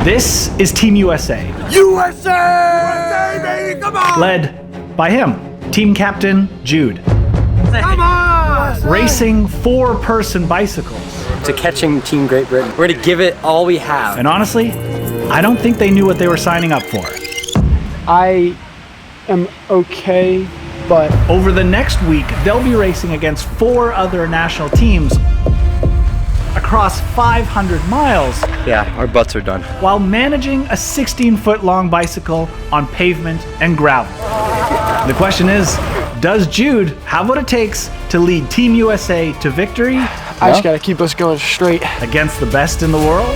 This is Team USA. USA, baby, come on! Led by him, team captain Jude. Come on! Racing 4-person bicycles. To catching Team Great Britain. We're gonna give it all we have. And honestly, I don't think they knew what they were signing up for. I am okay, but over the next week, they'll be racing against 4 other national teams across 500 miles. Yeah, our butts are done. While managing a 16-foot long bicycle on pavement and gravel. The question is, does Jude have what it takes to lead Team USA to victory? I just gotta keep us going straight. Against the best in the world?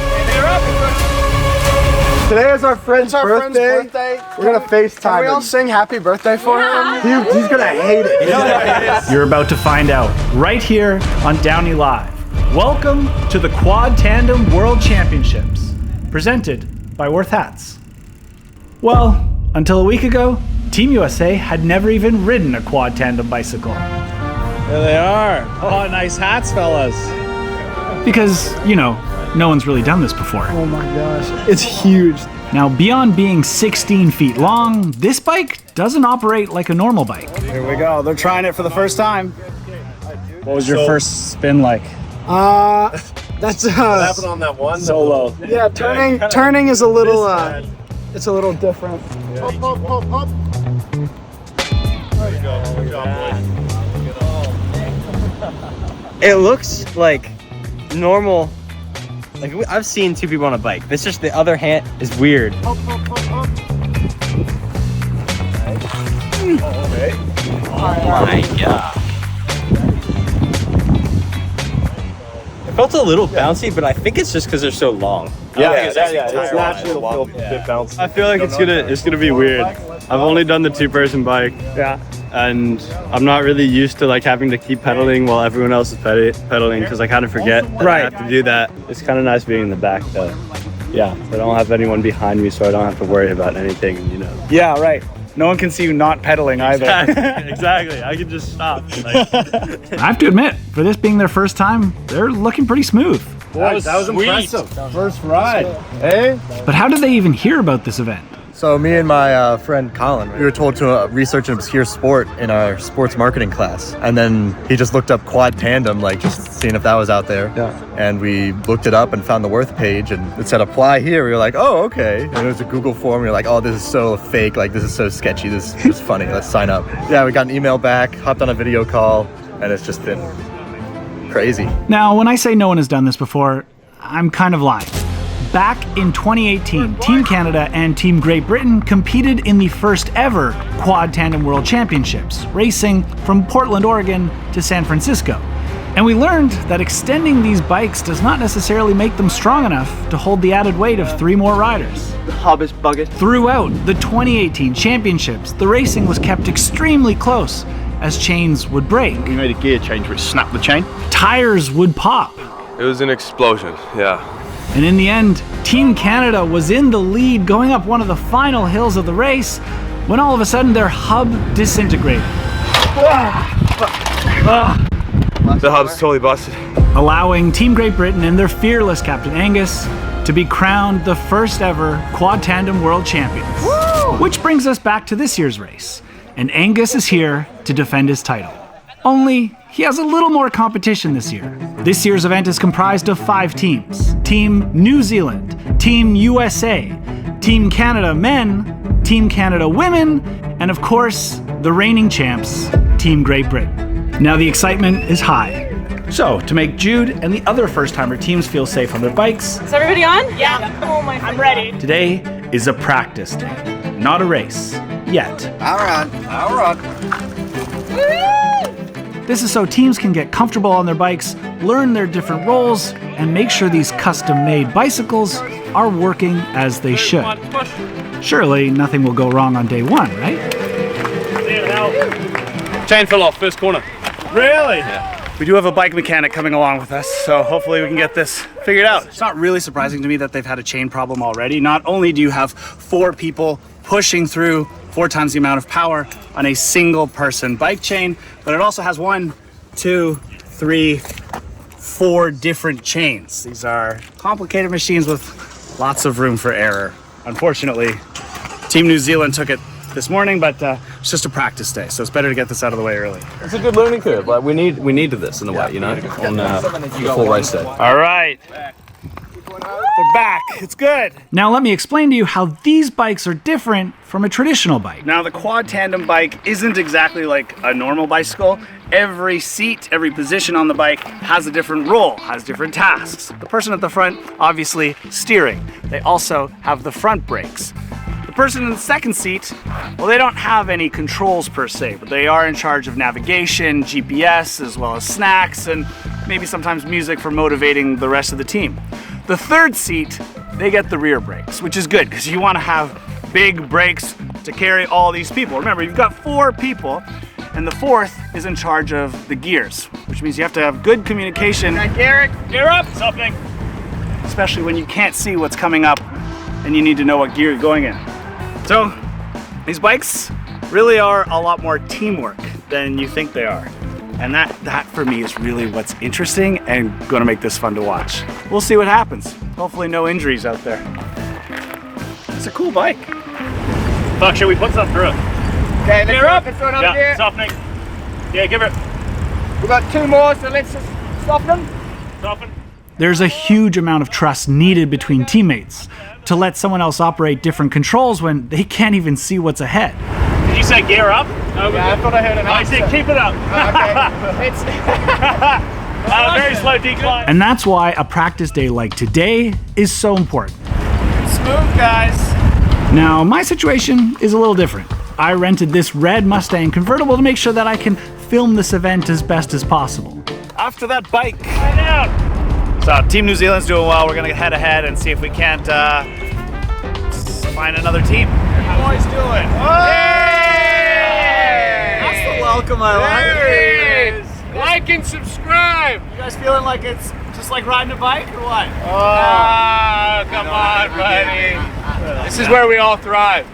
Today is our friend's birthday. We're gonna FaceTime Can we all him. sing happy birthday for him? He's gonna hate it. You're about to find out right here on DownieLive. Welcome to the Quad Tandem World Championships, presented by Worth Hats. Well, until a week ago, Team USA had never even ridden a quad tandem bicycle. There they are. Oh, nice hats, fellas. Because, you know, no one's really done this before. Oh my gosh, it's huge. Now, beyond being 16 feet long, this bike doesn't operate like a normal bike. Here we go. They're trying it for the first time. What was your first spin like? That's What happened on that one? Solo. yeah, turning is a little it's a little different. There you go. Good job, boys. It looks like normal. Like I've seen 2 people on a bike. It's just the other hand is weird. Okay. Oh my god. It felt a little bouncy, but I think it's just because they're so long. Yeah, it's naturally a bit bouncy. I feel like it's gonna be weird. I've only done the 2-person bike. Yeah. And I'm not really used to like having to keep pedaling while everyone else is pedaling because I kind of forget that I have to do that. It's kind of nice being in the back though. Yeah, I don't have anyone behind me, so I don't have to worry about anything, you know. Yeah, right. No one can see you not pedaling either. Exactly. I can just stop. Like, I have to admit, for this being their first time, they're looking pretty smooth. That was impressive. First ride. Hey? But how did they even hear about this event? So me and my friend Colin, we were told to research an obscure sport in our sports marketing class. And then he just looked up quad tandem, like just seeing if that was out there. Yeah. And we looked it up and found the Worth page and it said apply here. We were like, oh, okay. And it was a Google form. We were like, oh, this is so fake. Like this is so sketchy. This is just funny. Let's sign up. Yeah, we got an email back, hopped on a video call, and it's just been crazy. Now, when I say no one has done this before, I'm kind of lying. Back in 2018, Team Canada and Team Great Britain competed in the first ever Quad Tandem World Championships, racing from Portland, Oregon to San Francisco. And we learned that extending these bikes does not necessarily make them strong enough to hold the added weight of 3 more riders. the hub is bugged. Throughout the 2018 championships, the racing was kept extremely close as chains would break. We made a gear change which snapped the chain. Tires would pop. It was an explosion, yeah. And in the end, Team Canada was in the lead going up one of the final hills of the race when all of a sudden their hub disintegrated. The hub's totally busted. Allowing Team Great Britain and their fearless Captain Angus to be crowned the first ever Quad Tandem World Champions. Woo! Which brings us back to this year's race. And Angus is here to defend his title. Only he has a little more competition this year. This year's event is comprised of 5 teams. Team New Zealand, Team USA, Team Canada Men, Team Canada Women, and of course, the reigning champs, Team Great Britain. Now the excitement is high. So, to make Jude and the other first-timer teams feel safe on their bikes, Is everybody on? Yeah. Oh my, I'm ready. today is a practice day, not a race, yet. All right. This is so teams can get comfortable on their bikes, learn their different roles, and make sure these custom-made bicycles are working as they should. Surely nothing will go wrong on day 1, right? chain fell off, first corner. Really? Yeah. We do have a bike mechanic coming along with us, so hopefully we can get this figured out. It's not really surprising to me that they've had a chain problem already. Not only do you have 4 people pushing through 4 times the amount of power on a single person bike chain, but it also has 1, 2, 3, 4 different chains. These are complicated machines with Lots of room for error. Unfortunately, Team New Zealand took it this morning, but it's just a practice day, so it's better to get this out of the way early. It's a good learning curve. Like we needed this in a way, you know, on the full race day. All right. They're back. It's good. Now let me explain to you how these bikes are different from a traditional bike. Now the quad tandem bike isn't exactly like a normal bicycle. Every seat, every position on the bike has a different role, has different tasks. The person at the front, obviously steering. They also have the front brakes. The person in the second seat, well, they don't have any controls per se, but they are in charge of navigation, GPS, as well as snacks, and maybe sometimes music for motivating the rest of the team. The third seat, they get the rear brakes, which is good because you want to have big brakes to carry all these people. Remember, you've got 4 people, and the fourth is in charge of the gears, which means you have to have good communication. Garrett, Gear up! Something. Especially when you can't see what's coming up and you need to know what gear you're going in. So, these bikes really are a lot more teamwork than you think they are. And that for me is really what's interesting and gonna make this fun to watch. We'll see what happens. Hopefully no injuries out there. It's a cool bike. Fuck, should we put something through it? Okay, Gear up! let's throw another gear. Softening. Yeah, give it. We've got 2 more, so let's just soften them. Soften. There's a huge amount of trust needed between teammates to let someone else operate different controls when they can't even see what's ahead. Did you say gear up? Yeah, I thought I heard an I said keep it up. Okay, it's... Very slow decline. And that's why a practice day like today is so important. Smooth, guys. Now, my situation is a little different. I rented this red Mustang convertible to make sure that I can film this event as best as possible. After that bike. Right down. So Team New Zealand's doing well. We're gonna head ahead and see if we can't find another team. How are you boys doing? Hey! That's the welcome I like. There it is. Like and subscribe. You guys feeling like it's just like riding a bike or what? Oh, come on, buddy. This is where we all thrive.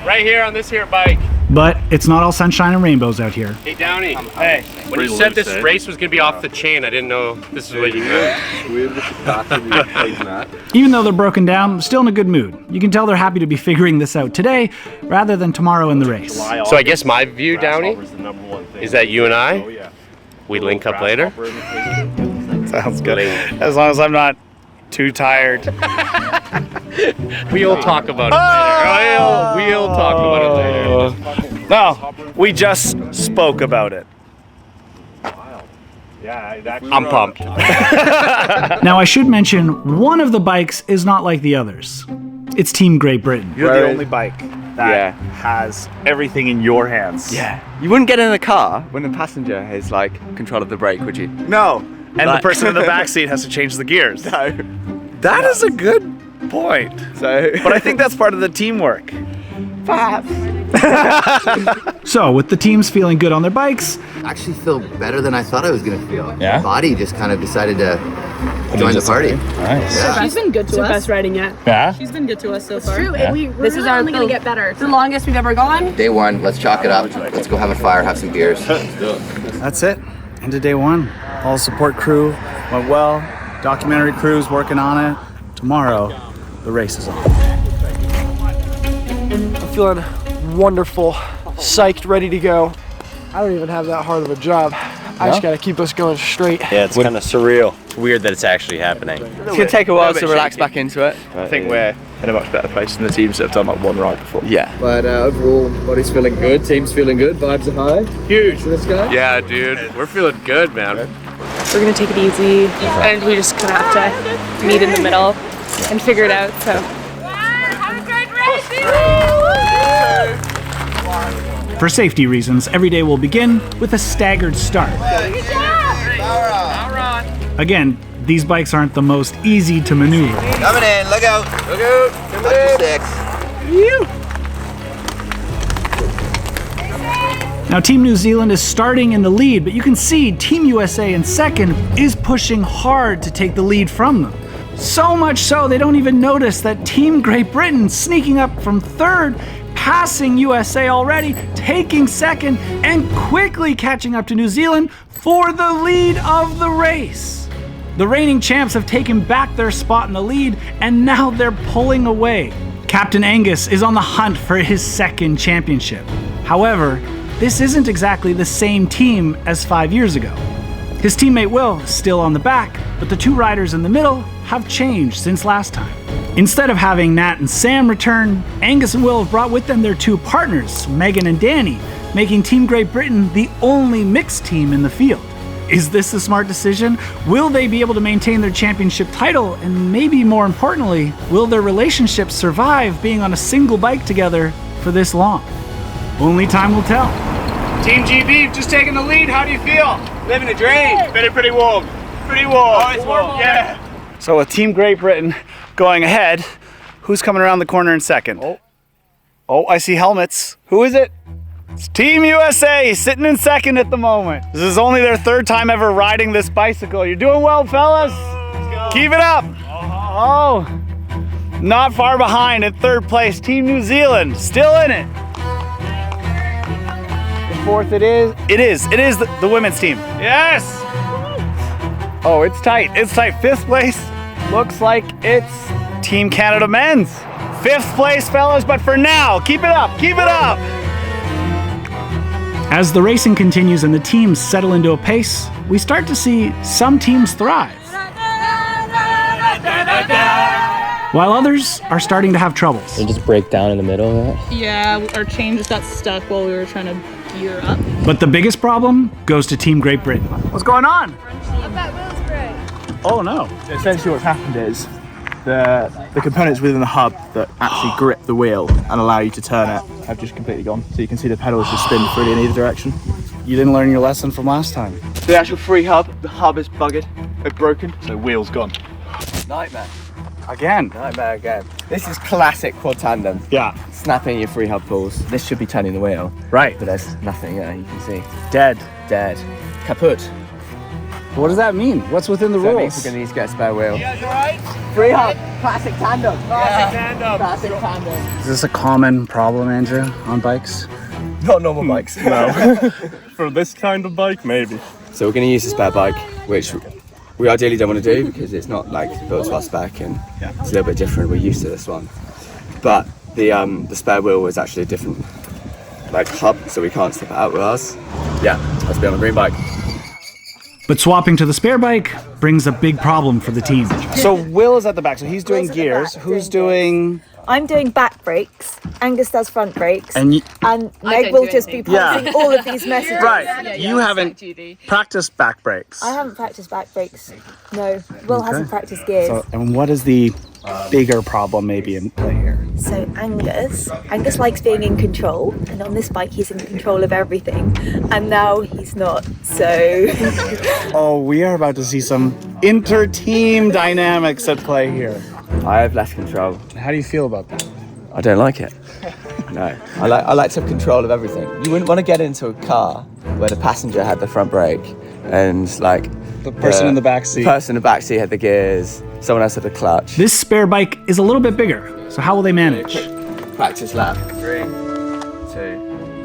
Right here on this here bike. But it's not all sunshine and rainbows out here. Hey Downey, Hey. when you said this race was going to be off the chain, I didn't know this is what you meant. Even though they're broken down, they're still in a good mood. You can tell they're happy to be figuring this out today rather than tomorrow in the race. So I guess my view, Downey, is that you and I, we link up later. Sounds good. As long as I'm not too tired. We'll talk about it later. We'll talk about it later. No, we just spoke about it. I'm pumped. Now, I should mention, one of the bikes is not like the others. It's Team Great Britain. You're the only bike that has everything in your hands. Yeah. You wouldn't get in a car when the passenger has like control of the brake, would you? No. And the person in the back seat has to change the gears. No. That is a good point. But I think that's part of the teamwork. Perhaps. So, with the teams feeling good on their bikes, I actually feel better than I thought I was going to feel. Yeah? My body just kind of decided to join the party. Nice. Yeah. She's been good to us. Best riding yet. Yeah? She's been good to us so far. True, Yeah. we're This is only going to get better. The longest we've ever gone. Day 1, let's chalk it up. Let's go have a fire, have some beers. That's it. End of day 1. All support crew went well. Documentary crew's working on it. Tomorrow, the race is on. I'm feeling wonderful, psyched, ready to go. I don't even have that hard of a job. I just gotta keep us going straight. Yeah, it's kind of surreal. It's weird that it's actually happening. It's gonna take a while to relax back into it. I think we're in a much better place than the teams that have done like one ride before. Yeah. But overall, body's feeling good, team's feeling good, vibes are high. Huge. So this guy? Yeah, dude, we're feeling good, man. We're gonna take it easy, and we just kind of have to meet in the middle and figure it out. So. Have a great race. for safety reasons, every day will begin with a staggered start. Good job. Again, these bikes aren't the most easy to maneuver. Coming in, look out. Look out. Coming in. 6. Now, Team New Zealand is starting in the lead, but you can see Team USA in second is pushing hard to take the lead from them. So much so, they don't even notice that Team Great Britain sneaking up from third, passing USA already, taking second, and quickly catching up to New Zealand for the lead of the race. The reigning champs have taken back their spot in the lead, and now they're pulling away. Captain Angus is on the hunt for his second championship. However, this isn't exactly the same team as 5 years ago. His teammate Will is still on the back, but the two riders in the middle have changed since last time. Instead of having Nat and Sam return, Angus and Will have brought with them their two partners, Megan and Danny, making Team Great Britain the only mixed team in the field. Is this a smart decision? Will they be able to maintain their championship title? And maybe more importantly, will their relationship survive being on a single bike together for this long? Only time will tell. Team GB, just taking the lead. How do you feel? Living a dream. Feeling pretty warm. Pretty warm. Oh, it's warm. Yeah. So with Team Great Britain going ahead, who's coming around the corner in second? Oh, I see helmets. Who is it? It's Team USA sitting in second at the moment. This is only their third time ever riding this bicycle. You're doing well, fellas. Keep it up. Oh, not far behind in third place. Team New Zealand still in it. The fourth it is. It is the women's team. Yes. Oh, it's tight. It's tight. Fifth place looks like it's Team Canada men's. Fifth place, fellas, but for now, keep it up. Keep it up. As the racing continues and the teams settle into a pace, we start to see some teams thrive, while others are starting to have troubles. They just break down in the middle of that? Yeah, our chain just got stuck while we were trying to gear up. But the biggest problem goes to Team Great Britain. What's going on? I bet Will's great. Oh no. Essentially what's happened is the components within the hub that actually grip the wheel and allow you to turn it have just completely gone. So you can see the pedals just spin freely in either direction. You didn't learn your lesson from last time. The actual free hub, the hub is buggered, it's broken, so wheel's gone. Nightmare. Again. Nightmare again. This is classic quad tandem. Yeah. Snapping your free hub pulls. This should be turning the wheel. Right. But there's nothing, yeah, you can see. Dead. Dead. Kaput. What does that mean? What's within the So that rules? means we're going to need to get a spare wheel. You guys alright? Free hub. Classic tandem. Classic tandem. Classic tandem. Is this a common problem, Andrew, on bikes? Not normal bikes. No. For this kind of bike, maybe. So we're going to use a spare bike, which we ideally don't want to do because it's not like built to our spec and it's a little bit different. We're used to this one. But the spare wheel was actually a different like hub, so we can't slip it out with us. Yeah, let's be on a green bike. But swapping to the spare bike brings a big problem for the team. So Will is at the back, so he's doing gears. Who's doing... I'm doing back brakes, Angus does front brakes, And Meg will just be passing all of these messages. Right, you haven't practiced back brakes. I haven't practiced back brakes, no. Will hasn't practiced gears. So, and what is the bigger problem maybe in play here? So Angus likes being in control, and on this bike he's in control of everything, and now he's not, so... Oh, we are about to see some inter-team dynamics at play here. I have less control. How do you feel about that? I don't like it. No, I like to have control of everything. You wouldn't want to get into a car where the passenger had the front brake and like the person in the back seat. The person in the back seat had the gears. Someone else had the clutch. This spare bike is a little bit bigger, so how will they manage? Practice lap. 3, 2,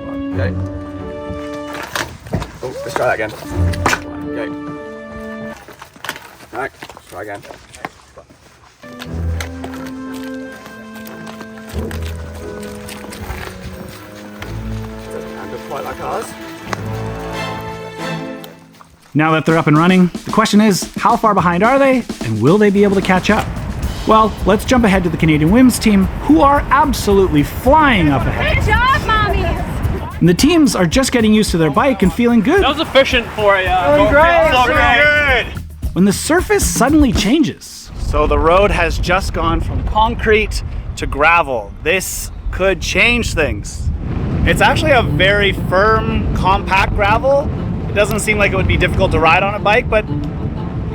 1, go. Oh, let's try that again. Go. Right, try again. Quite like ours. Now that they're up and running, the question is, how far behind are they, and will they be able to catch up? Well, let's jump ahead to the Canadian women's team, who are absolutely flying up ahead. Good job, mommy! And the teams are just getting used to their bike and feeling good. That was efficient for you. Great. When the surface suddenly changes. So the road has just gone from concrete to gravel. This could change things. It's actually a very firm, compact gravel. It doesn't seem like it would be difficult to ride on a bike, but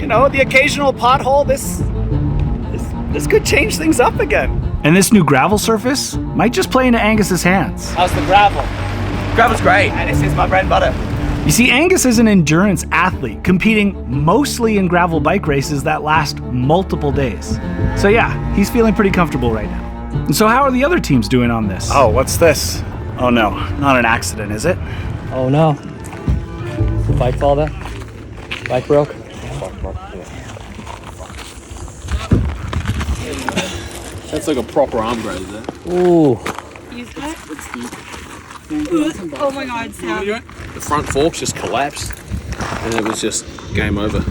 you know, the occasional pothole, this could change things up again. And this new gravel surface might just play into Angus's hands. How's the gravel? Gravel's great, and this is my bread and butter. You see, Angus is an endurance athlete, competing mostly in gravel bike races that last multiple days. So yeah, he's feeling pretty comfortable right now. And so how are the other teams doing on this? Oh, what's this? Oh no, not an accident, is it? Oh no. Bike fall then? Bike broke? That's like a proper arm graze there. Ooh. Use that? Oh my god, Sam. The front forks just collapsed. And it was just game over.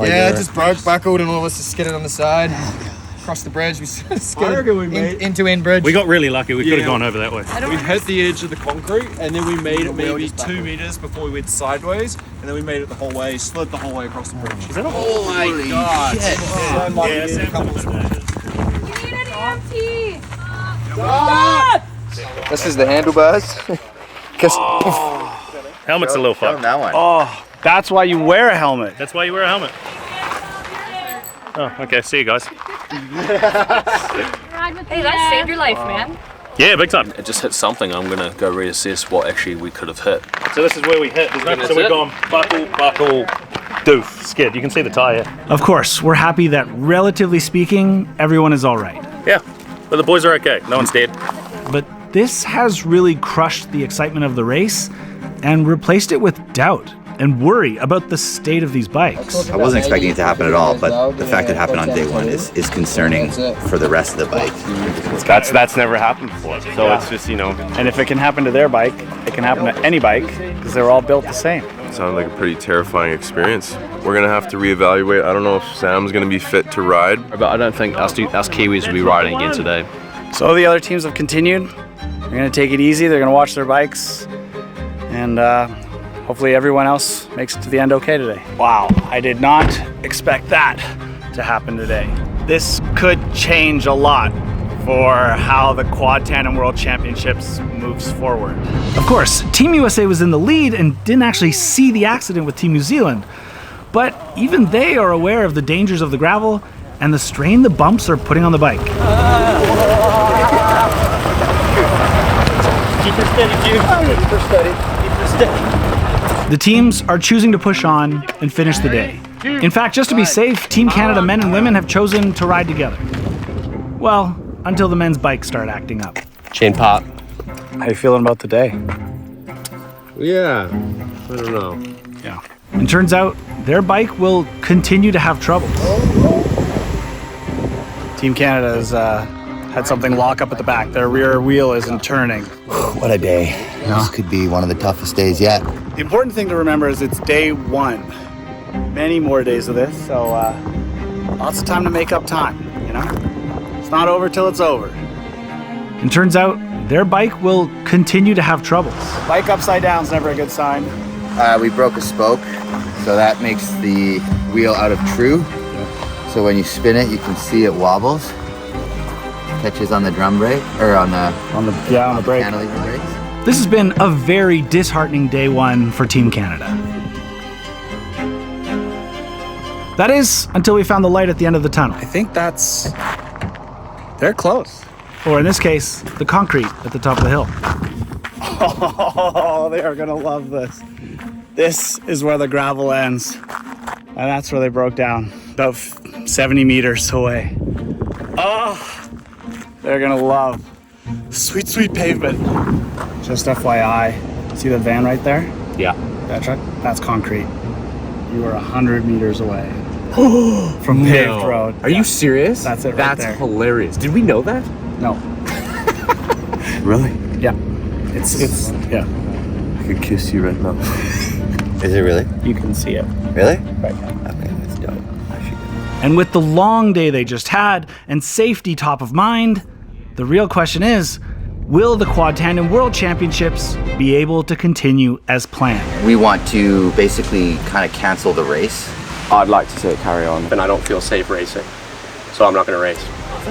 Yeah, it just broke, buckled, and all of us just skidded on the side. Across the bridge, we skidded end-to-end bridge. We got really lucky. We could have gone over that way. We hit the edge of the concrete, and then we made it maybe 2 meters before we went sideways, and then we made it the whole way, slid the whole way across the bridge. Is that Oh my god. This is the handlebars. Helmet's a little fucked. That one. Oh, that's why you wear a helmet. That's why you wear a helmet. Oh, okay. See you guys. Hey, that saved your life, man. Yeah, big time. It just hit something. I'm gonna go reassess what actually we could have hit. So this is where we hit. So we've gone buckle, doof, skid. You can see the tire. Of course, we're happy that, relatively speaking, everyone is all right. Yeah, but the boys are okay. No one's dead. But this has really crushed the excitement of the race and replaced it with doubt and worry about the state of these bikes. I wasn't expecting it to happen at all, but the fact it happened on day one is concerning for the rest of the bike. That's never happened before. So it's just, and if it can happen to their bike, it can happen to any bike because they're all built the same. Sounded like a pretty terrifying experience. We're gonna have to reevaluate. I don't know if Sam's gonna be fit to ride. But I don't think us Kiwis will be riding again today. So the other teams have continued. They're gonna take it easy. They're gonna watch their bikes, and hopefully everyone else makes it to the end okay today. Wow, I did not expect that to happen today. This could change a lot for how the Quad Tandem World Championships moves forward. Of course, Team USA was in the lead and didn't actually see the accident with Team New Zealand. But even they are aware of the dangers of the gravel and the strain the bumps are putting on the bike. Keep her steady, Q. Keep her steady. Keep her steady. The teams are choosing to push on and finish the day. In fact, just to be safe, Team Canada men and women have chosen to ride together. Well, until the men's bikes start acting up. Chain pop. How you feeling about the day? Yeah, I don't know. Yeah. And turns out their bike will continue to have troubles. Team Canada has had something lock up at the back. Their rear wheel isn't turning. What a day. This could be one of the toughest days yet. The important thing to remember is it's day one. Many more days of this, so lots of time to make up time, It's not over till it's over. And turns out their bike will continue to have troubles. Bike upside down is never a good sign. We broke a spoke, so that makes the wheel out of true. So when you spin it, you can see it wobbles. Catches on the drum brake, or on the brake. Cantilever brakes. This has been a very disheartening day one for Team Canada. That is, until we found the light at the end of the tunnel. I think they're close. Or in this case, the concrete at the top of the hill. Oh, they are gonna love this. This is where the gravel ends. And that's where they broke down, about 70 meters away. Oh, they're gonna love sweet, sweet pavement. Just FYI, see the van right there? Yeah. That truck? That's concrete. You are 100 meters away from paved road. Are you serious? That's it right there. That's hilarious. Did we know that? No. Really? Yeah. It's yeah. I could kiss you right now. Is it really? You can see it. Really? Right now. Okay, that's dope. And with the long day they just had and safety top of mind, the real question is, will the Quad Tandem World Championships be able to continue as planned? We want to basically kind of cancel the race. I'd like to see it carry on, and I don't feel safe racing, so I'm not going to race.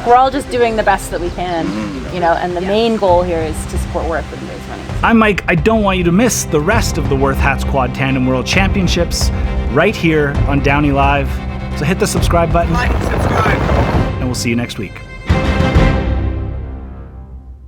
We're all just doing the best that we can, and the main goal here is to support Worth with race running. I'm Mike. I don't want you to miss the rest of the Worth Hats Quad Tandem World Championships right here on DownieLive. So hit the subscribe button, and we'll see you next week.